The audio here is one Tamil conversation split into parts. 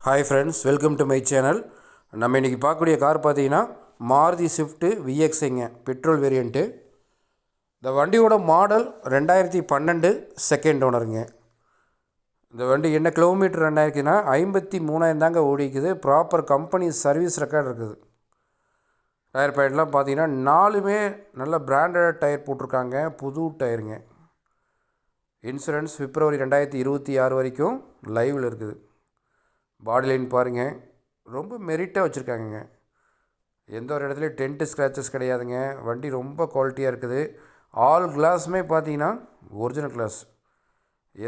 Hi friends, welcome to my channel. நம்ம இன்றைக்கி பார்க்கக்கூடிய கார் பார்த்தீங்கன்னா மாருதி ஸ்விஃப்ட்டு விஎக்ஸ்ங்க, பெட்ரோல் வேரியண்ட்டு. இந்த வண்டியோட மாடல் 2012 செகண்ட் ஓனருங்க. இந்த வண்டி என்ன கிலோமீட்டர் ரன் ஆயிருக்குன்னா 53,000 தாங்க ஓடிக்குது. ப்ராப்பர் கம்பெனி சர்வீஸ் ரெக்கார்டு இருக்குது. டயர் பேட்லாம் பார்த்தீங்கன்னா 4மே நல்ல பிராண்டட் டயர் போட்டிருக்காங்க, புது டயருங்க. இன்சூரன்ஸ் பிப்ரவரி 2026 வரைக்கும் லைவில் இருக்குது. பாடி லைன் பாருங்கள், ரொம்ப மெரிட்டாக வச்சுருக்காங்கங்க. எந்த ஒரு இடத்துலையும் டென்ட்டு ஸ்க்ராச்சஸ் கிடையாதுங்க. வண்டி ரொம்ப குவாலிட்டியாக இருக்குது. ஆல் கிளாஸுமே பார்த்தீங்கன்னா ஒரிஜினல் கிளாஸ்.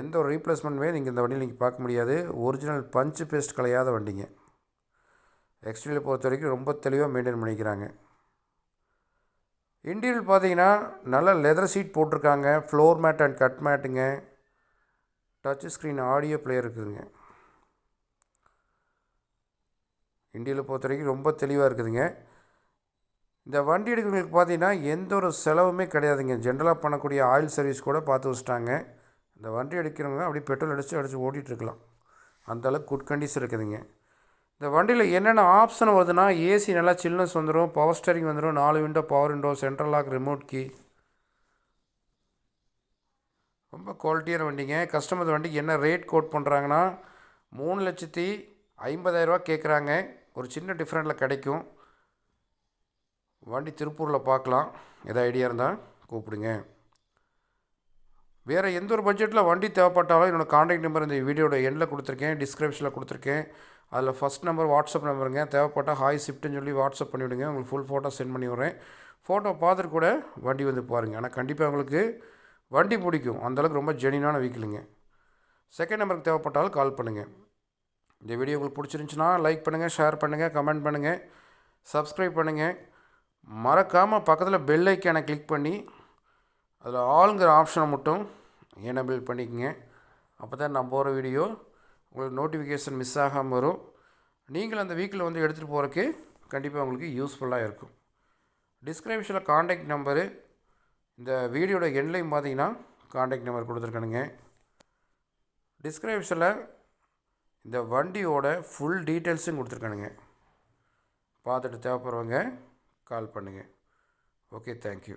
எந்த ஒரு ரீப்ளேஸ்மெண்ட்டுமே நீங்கள் இந்த வண்டியில் நீங்கள் பார்க்க முடியாது. ஒரிஜினல் பஞ்சு பேஸ்ட் கலையாத வண்டிங்க. எக்ஸ்டீரியர் பொறுத்த வரைக்கும் ரொம்ப தெளிவாக மெயின்டைன் பண்ணிக்கிறாங்க. இன்டீரியர் பார்த்தீங்கன்னா நல்ல லெதர் சீட் போட்டிருக்காங்க. ஃப்ளோர் மேட் அண்ட் கட் மேட்டுங்க. டச் ஸ்க்ரீன் ஆடியோ பிளேயர் இருக்குதுங்க. இந்தியாவில் பொறுத்த வரைக்கும் ரொம்ப தெளிவாக இருக்குதுங்க. இந்த வண்டி எடுக்கிறவங்களுக்கு பார்த்தீங்கன்னா எந்த ஒரு செலவுமே கிடையாதுங்க. ஜென்ரலாக பண்ணக்கூடிய ஆயில் சர்வீஸ் கூட பார்த்து வச்சுட்டாங்க. இந்த வண்டி எடுக்கிறவங்க அப்படியே பெட்ரோல் அடித்து ஓட்டிகிட்ருக்கலாம். அந்தளவுக்கு குட் கண்டிஷன் இருக்குதுங்க. இந்த வண்டியில் என்னென்ன ஆப்ஷன் வருதுன்னா, ஏசி நல்லா சில்னஸ் வந்துடும், பவர் ஸ்டேரிங் வந்துடும், 4 window power window, central lock, remote key. ரொம்ப குவாலிட்டியான வண்டிங்க. கஸ்டமர் வண்டிக்கு என்ன ரேட் கோட் பண்ணுறாங்கன்னா 3,50,000 கேட்குறாங்க. ஒரு சின்ன டிஃப்ரெண்ட்டில் கிடைக்கும். வண்டி திருப்பூரில் பார்க்கலாம். எதாவது ஐடியா இருந்தால் கூப்பிடுங்க. வேறு எந்த ஒரு பட்ஜெட்டில் வண்டி தேவைப்பட்டாலும் என்னோடய காண்டாக்ட் நம்பர் இந்த வீடியோட எண்டில் கொடுத்துருக்கேன், டிஸ்கிரிப்ஷனில் கொடுத்துருக்கேன். அதில் ஃபஸ்ட் நம்பர் வாட்ஸ்அப் நம்பருங்க. தேவைப்பட்டால் ஹாய் ஷிஃப்ட்டுன்னு சொல்லி வாட்ஸ்அப் பண்ணிவிடுங்க. உங்களுக்கு ஃபுல் ஃபோட்டோ சென்ட் பண்ணி விட்றேன். ஃபோட்டோ பார்த்துட்டு கூட வண்டி வந்து பாருங்கள். ஆனால் கண்டிப்பாக உங்களுக்கு வண்டி பிடிக்கும். அந்தளவுக்கு ரொம்ப ஜெனியூனான வெஹிக்கிளுங்க. செகண்ட் நம்பருக்கு தேவைப்பட்டாலும் கால் பண்ணுங்கள். இந்த வீடியோ உங்களுக்கு பிடிச்சிருந்துச்சுன்னா லைக் பண்ணுங்கள், ஷேர் பண்ணுங்கள், கமெண்ட் பண்ணுங்கள், சப்ஸ்கிரைப் பண்ணுங்கள். மறக்காமல் பக்கத்தில் பெல் ஐக்கானை கிளிக் பண்ணி அதில் ஆளுங்கிற ஆப்ஷனை மட்டும் எனேபிள் பண்ணிக்கங்க. அப்போ தான் நான் போகிற வீடியோ உங்களுக்கு நோட்டிஃபிகேஷன் மிஸ் ஆகாமல் வரும். நீங்கள் அந்த வீக்கில் வந்து எடுத்துகிட்டு போகிறதுக்கு கண்டிப்பாக உங்களுக்கு யூஸ்ஃபுல்லாக இருக்கும். டிஸ்கிரிப்ஷனில் காண்டாக்ட் நம்பரு, இந்த வீடியோட எண்ட்லையும் பார்த்தீங்கன்னா காண்டாக்ட் நம்பர் கொடுத்துருக்கணுங்க. டிஸ்கிரிப்ஷனில் இந்த வண்டியோட ஃபுல் டீட்டெயில்ஸும் கொடுத்துருக்கானுங்க. பார்த்துட்டு தேவைப்படுறவங்க கால் பண்ணுங்கள். Okay, thank you.